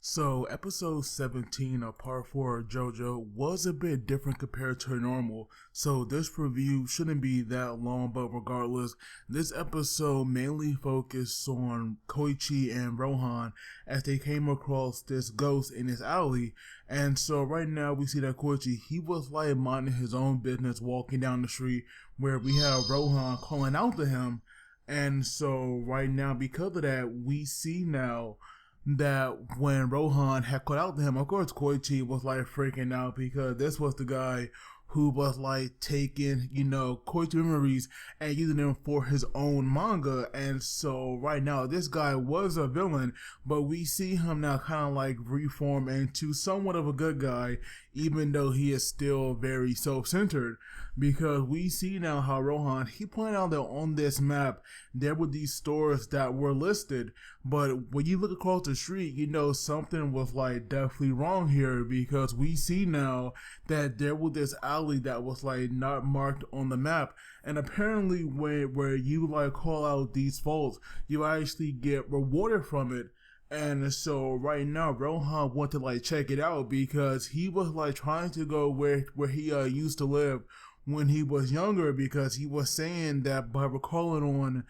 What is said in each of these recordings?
So, episode 17 of part 4 of JoJo was a bit different compared to normal, so this review shouldn't be that long, but regardless, this episode mainly focused on Koichi and Rohan as they came across this ghost in this alley, and so right now we see that Koichi, he was like minding his own business walking down the street where we have Rohan calling out to him, and so right now because of that, we see now that when Rohan had called out to him, of course Koichi was like freaking out because this was the guy who was like taking, Koichi memories and using them for his own manga. And so right now this guy was a villain, but we see him now kind of like reform into somewhat of a good guy, even though he is still very self-centered, because we see now how Rohan, he pointed out that on this map there were these stores that were listed, but when you look across the street, something was like definitely wrong here, because we see now that there was this alley that was like not marked on the map, and apparently where you like call out these faults, you actually get rewarded from it. And so right now Rohan wanted to like check it out because he was like trying to go where he used to live when he was younger, because he was saying that by recalling on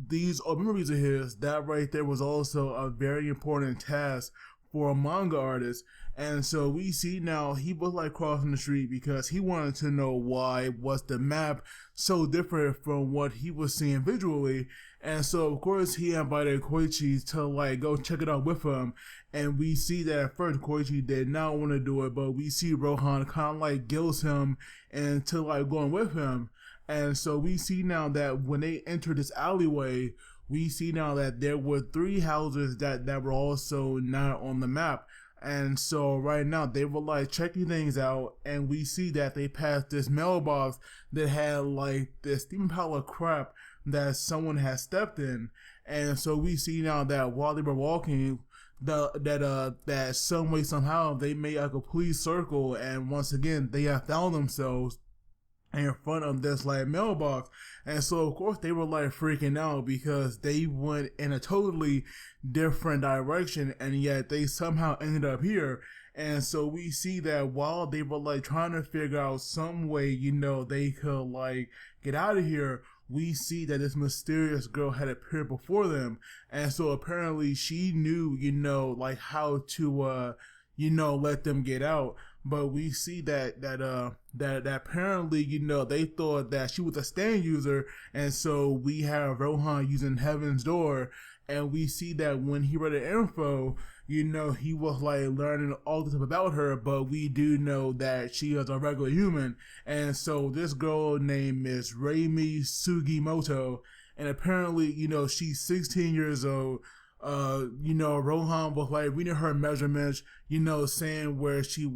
these memories of his, that right there was also a very important task for a manga artist. And so we see now he was like crossing the street because he wanted to know why was the map so different from what he was seeing visually. And so of course he invited Koichi to like go check it out with him. And we see that at first Koichi did not want to do it, but we see Rohan kind of like guilts him into like going with him. And so we see now that when they enter this alleyway, we see now that there were 3 houses that were also not on the map. And so right now they were like checking things out, and we see that they passed this mailbox that had like this steaming pile of crap that someone had stepped in. And so we see now that while they were walking, that some way somehow they made a complete circle, and once again they have found themselves in front of this like mailbox. And so of course they were like freaking out because they went in a totally different direction, and yet they somehow ended up here. And so we see that while they were like trying to figure out some way, they could like get out of here, we see that this mysterious girl had appeared before them. And so apparently she knew, like how to let them get out. But we see that apparently, they thought that she was a stand user, and so we have Rohan using Heaven's Door, and we see that when he read the info, he was like learning all this stuff about her, but we do know that she is a regular human. And so this girl name is Reimi Sugimoto, and apparently, she's 16 years old. Rohan was like reading her measurements, saying where she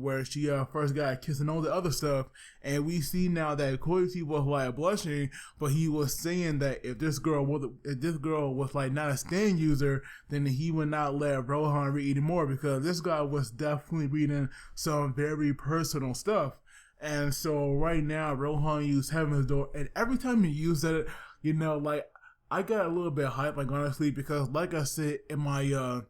first got kissed and all the other stuff. And we see now that Koichi was like blushing, but he was saying that if this girl was like not a stand user, then he would not let Rohan read anymore, because this guy was definitely reading some very personal stuff. And so right now Rohan used Heaven's Door, and every time he used it, I got a little bit hyped, like honestly, because like I said in my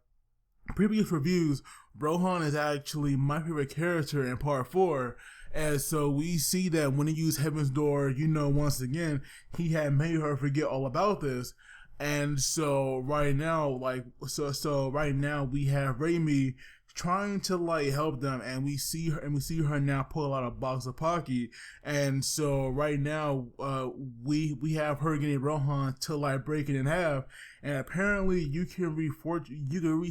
previous reviews, Rohan is actually my favorite character in part 4. And so we see that when he used Heaven's Door, once again, he had made her forget all about this. And so right now, right now we have Reimi trying to like help them, and we see her now pull out a box of Pocky. And so right now we have her getting Rohan to like break it in half, and apparently you can read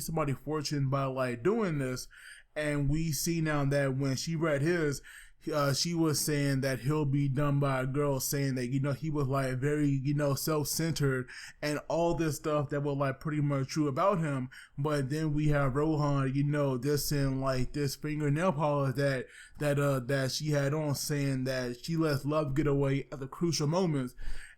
somebody's fortune by like doing this. And we see now that when she read his, she was saying that he'll be done by a girl, saying that he was like very self-centered and all this stuff that was like pretty much true about him. But then we have Rohan this in like this fingernail polish that she had on, saying that she lets love get away at the crucial moments.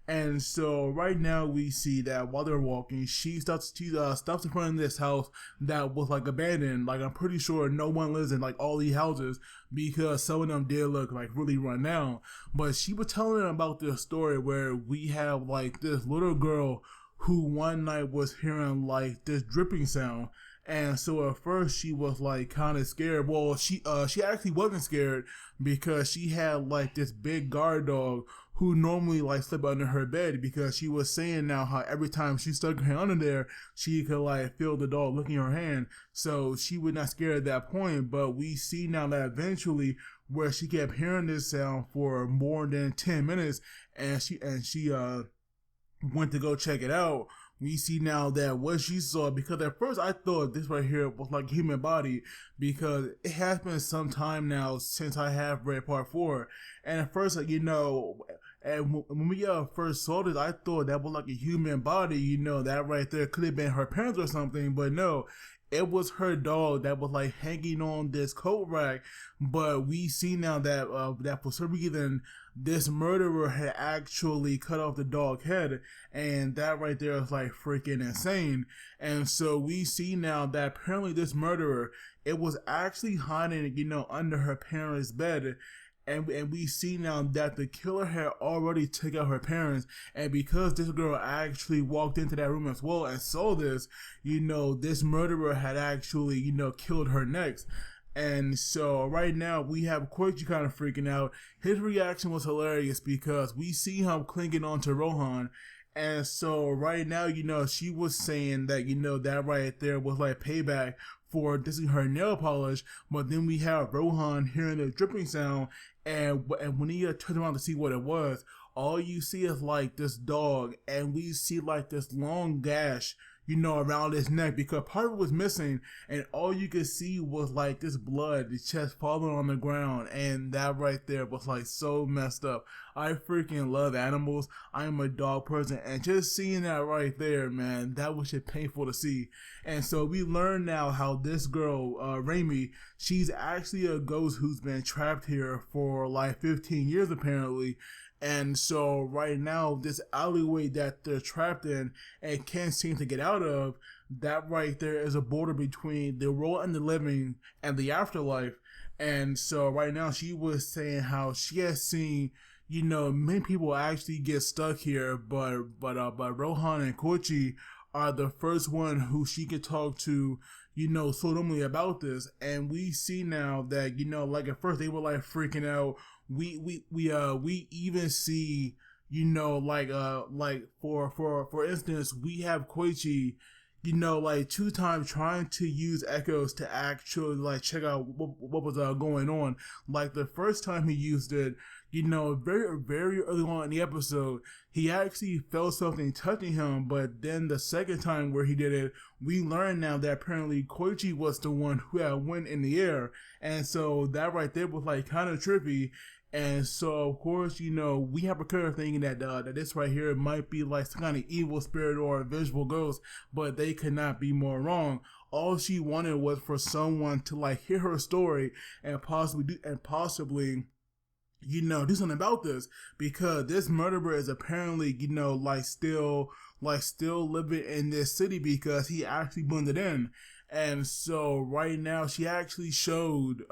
And so right now we see that while they're walking, she stops in front of this house that was like abandoned. Like I'm pretty sure no one lives in like all these houses, because some of them did look like really run down. But she was telling them about this story where we have like this little girl who one night was hearing like this dripping sound. And so at first she was like kind of scared. Well, she actually wasn't scared because she had like this big guard dog who normally like slept under her bed, because she was saying now how every time she stuck her hand under there, she could like feel the dog licking her hand. So she was not scared at that point. But we see now that eventually, where she kept hearing this sound for more than 10 minutes, and she went to go check it out. We see now that what she saw, because at first I thought this right here was like human body, because it has been some time now since I have read part 4. And at first, and when we first saw this, I thought that was like a human body, that right there could have been her parents or something, but no. It was her dog that was like hanging on this coat rack. But we see now that for some reason this murderer had actually cut off the dog head, and that right there is like freaking insane. And so we see now that apparently this murderer, it was actually hiding, under her parents' bed. And we see now that the killer had already taken out her parents, and because this girl actually walked into that room as well and saw this, this murderer had actually, killed her next. And so right now we have Koichi kind of freaking out. His reaction was hilarious because we see him clinging on to Rohan. And so right now, she was saying that, that right there was like payback for dissing her nail polish. But then we have Rohan hearing the dripping sound, and when he turns around to see what it was, all you see is like this dog, and we see like this long gash, around his neck, because part of it was missing, and all you could see was like this blood, the chest falling on the ground, and that right there was like so messed up. I freaking love animals. I am a dog person, and just seeing that right there, man, that was just painful to see. And so we learn now how this girl, Reimi, she's actually a ghost who's been trapped here for like 15 years apparently. And so right now, this alleyway that they're trapped in and can't seem to get out of, that right there is a border between the world and the living and the afterlife. And so right now, she was saying how she has seen, many people actually get stuck here, but Rohan and Koichi are the first one who she could talk to, so normally about this. And we see now that, like at first they were like freaking out. We even see, like for instance, we have Koichi, like 2 times trying to use echoes to actually like check out what was going on. Like the first time he used it, very, very early on in the episode, he actually felt something touching him. But then the second time where he did it, we learned now that apparently Koichi was the one who had went in the air. And so that right there was like kind of trippy. And so, of course, we have a character thinking that this right here might be like some kind of evil spirit or a visual ghost, but they could not be more wrong. All she wanted was for someone to like hear her story and possibly do something about this, because this murderer is apparently, still living in this city because he actually blended in. And so right now she actually showed,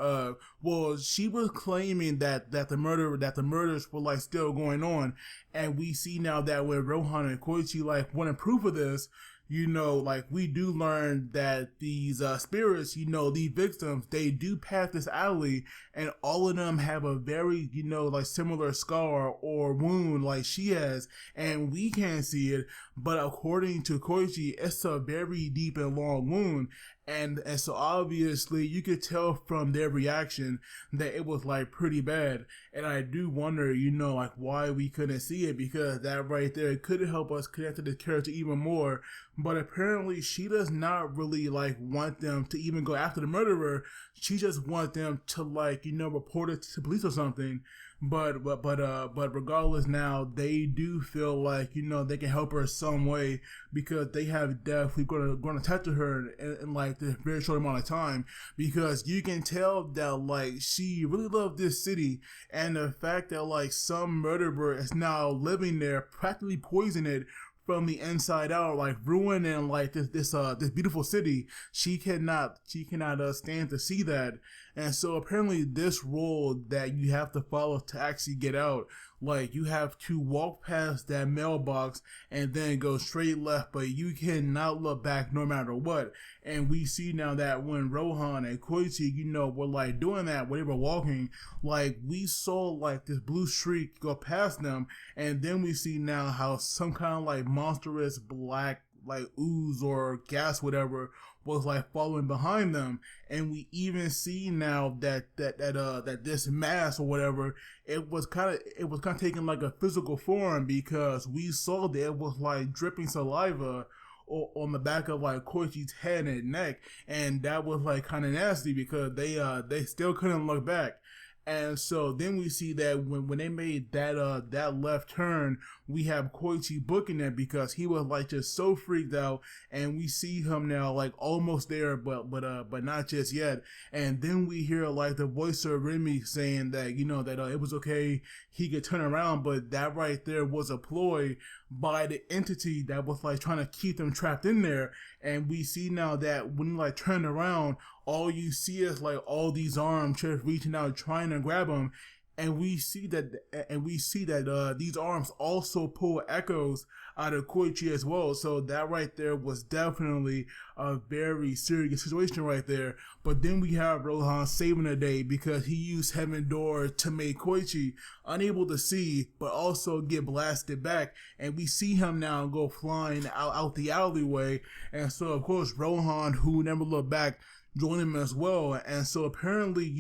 she was claiming that the murders were like still going on. And we see now that when Rohan and Koichi like wanted proof of this, like we do learn that these spirits, these victims, they do pass this alley, and all of them have a very, like similar scar or wound like she has, and we can't see it, but according to Koichi, it's a very deep and long wound. And so obviously you could tell from their reaction that it was like pretty bad. And I do wonder, like why we couldn't see it, because that right there could help us connect to the character even more. But apparently she does not really like want them to even go after the murderer. She just wants them to like, report it to police or something. But regardless, now they do feel like they can help her some way, because they have definitely going to talk to her in like this very short amount of time, because you can tell that like she really loved this city, and the fact that like some murderer is now living there, practically poisoning it from the inside out, like ruining like this beautiful city. She cannot stand to see that. And so apparently this role that you have to follow to actually get out Like, you have to walk past that mailbox and then go straight left, but you cannot look back no matter what. And we see now that when Rohan and Koichi, were like doing that when they were walking, like, we saw like this blue streak go past them, and then we see now how some kind of like monstrous black like ooze or gas, whatever, was like following behind them. And we even see now that this mass or whatever, it was kind of taking like a physical form, because we saw that it was like dripping saliva on the back of like Koichi's head and neck, and that was like kind of nasty, because they still couldn't look back. And so then we see that when they made that left turn, we have Koichi booking it, because he was like just so freaked out, and we see him now like almost there, but not just yet. And then we hear like the voice of Reimi saying that that it was okay, he could turn around, but that right there was a ploy by the entity that was like trying to keep them trapped in there. And we see now that when you like turn around, all you see is like all these arms just reaching out trying to grab him. And we see that these arms also pull echoes out of Koichi as well. So that right there was definitely a very serious situation right there. But then we have Rohan saving the day, because he used Heaven Door to make Koichi unable to see, but also get blasted back. And we see him now go flying out the alleyway. And so of course Rohan, who never looked back, joined him as well. And so apparently,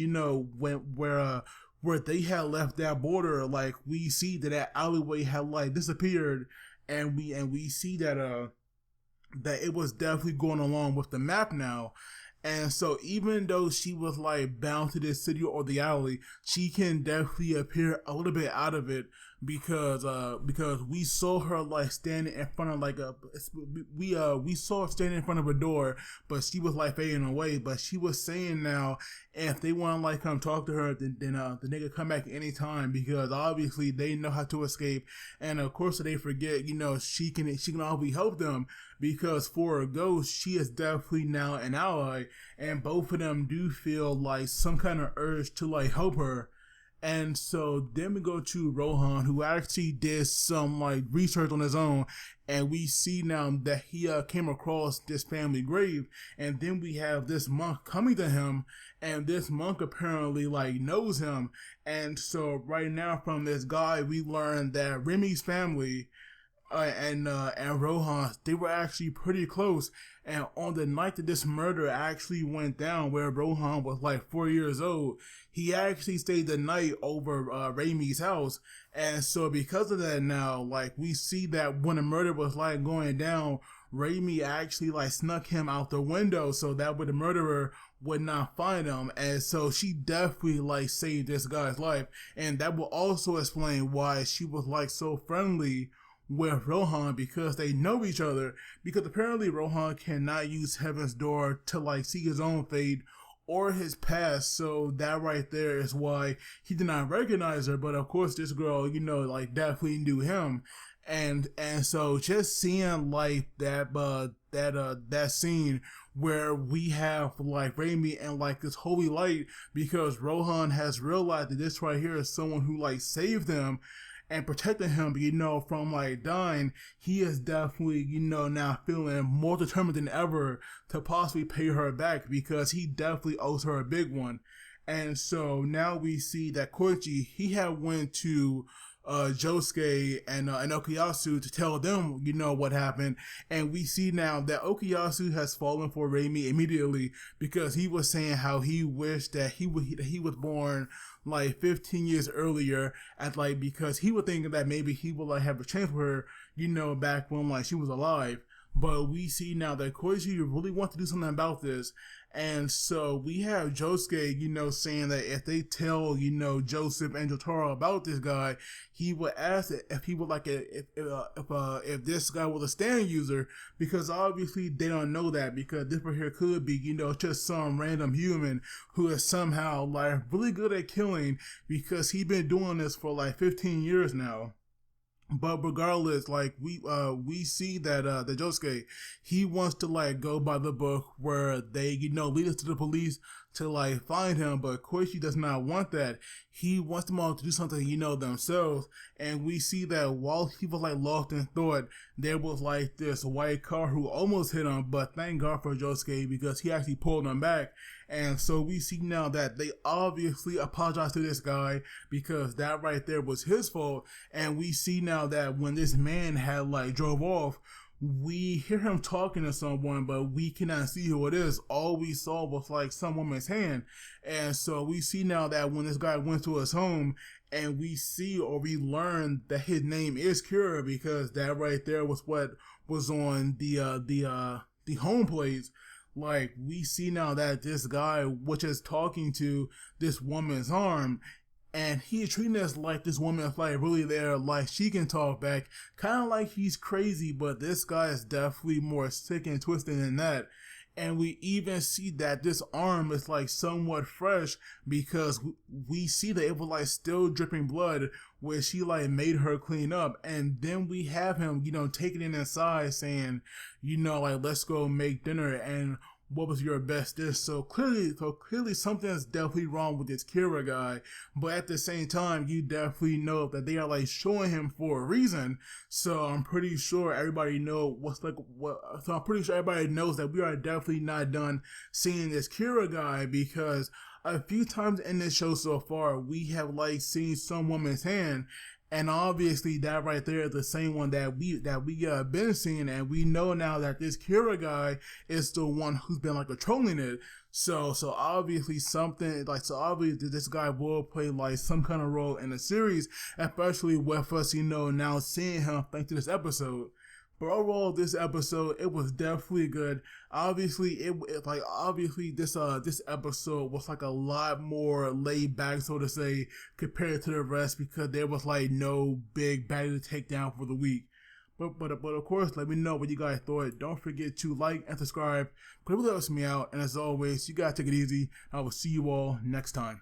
where they had left that border, like, we see that alleyway had like disappeared, and we see that that it was definitely going along with the map now. And so even though she was like bound to this city or the alley, she can definitely appear a little bit out of it, because we saw her like standing in front of like we saw her standing in front of a door, but she was like fading away. But she was saying now, if they want to like come talk to her, then they could come back anytime, because obviously they know how to escape. And of course they forget, she can always help them, because for a ghost, she is definitely now an ally, and both of them do feel like some kind of urge to like help her. And so then we go to Rohan, who actually did some like research on his own, and we see now that he came across this family grave. And then we have this monk coming to him, and this monk apparently like knows him. And so right now from this guy, we learn that Reimi's family and Rohan, they were actually pretty close. And on the night that this murder actually went down, where Rohan was like 4 years old, he actually stayed the night over Reimi's house. And so because of that now, like, we see that when the murder was like going down, Reimi actually like snuck him out the window, so that way the murderer would not find him. And so she definitely like saved this guy's life. And that will also explain why she was like so friendly with Rohan, because they know each other, because apparently Rohan cannot use Heaven's Door to like see his own fate or his past. So that right there is why he did not recognize her. But of course this girl, like definitely knew him. And so just seeing like that scene where we have like Reimi and like this holy light, because Rohan has realized that this right here is someone who like saved him and protecting him, from like dying. He is definitely, now feeling more determined than ever to possibly pay her back, because he definitely owes her a big one. And so now we see that Koichi, he had went to Josuke and Okuyasu to tell them, what happened. And we see now that Okuyasu has fallen for Reimi immediately, because he was saying how he wished that he was born like 15 years earlier, because he would think that maybe he would like have a chance with her, back when like she was alive. But we see now that Koichi really wants to do something about this. And so we have Josuke, saying that if they tell, Joseph and Jotaro about this guy, he would ask if he would like if this guy was a stand user, because obviously they don't know that, because this right here could be, just some random human who is somehow like really good at killing, because he's been doing this for like 15 years now. But regardless, like we see that the Josuke, he wants to like go by the book where they lead us to the police to like find him, but Koichi does not want that. He wants them all to do something themselves. And we see that while he was like lost in thought, there was like this white car who almost hit him, but thank God for Josuke because he actually pulled him back. And so we see now that they obviously apologize to this guy because that right there was his fault. And we see now that when this man had like drove off, we hear him talking to someone, but we cannot see who it is. All we saw was like some woman's hand. And so we see now that when this guy went to his home, and we see or we learn that his name is Kira because that right there was what was on the home plates. Like, we see now that this guy, which is talking to this woman's arm, and he's treating us like this woman is like really there, like she can talk back, kind of like he's crazy, but this guy is definitely more sick and twisted than that. And we even see that this arm is like somewhat fresh because we see that it was like still dripping blood where she like made her clean up. And then we have him, taking it inside saying, like, let's go make dinner. And what was your best dish? So clearly something is definitely wrong with this Kira guy, but at the same time, you definitely know that they are like showing him for a reason. So I'm pretty sure everybody I'm pretty sure everybody knows that we are definitely not done seeing this Kira guy because a few times in this show so far, we have like seen some woman's hand. And obviously that right there is the same one that we been seeing, and we know now that this Kira guy is the one who's been like controlling it. So obviously obviously this guy will play like some kind of role in the series, especially with us, now seeing him thanks to this episode. But overall, this episode, it was definitely good. Obviously, this episode was like a lot more laid back, so to say, compared to the rest because there was like no big baddie to take down for the week. But of course, let me know what you guys thought. Don't forget to like and subscribe. It really helps me out. And as always, you guys take it easy. I will see you all next time.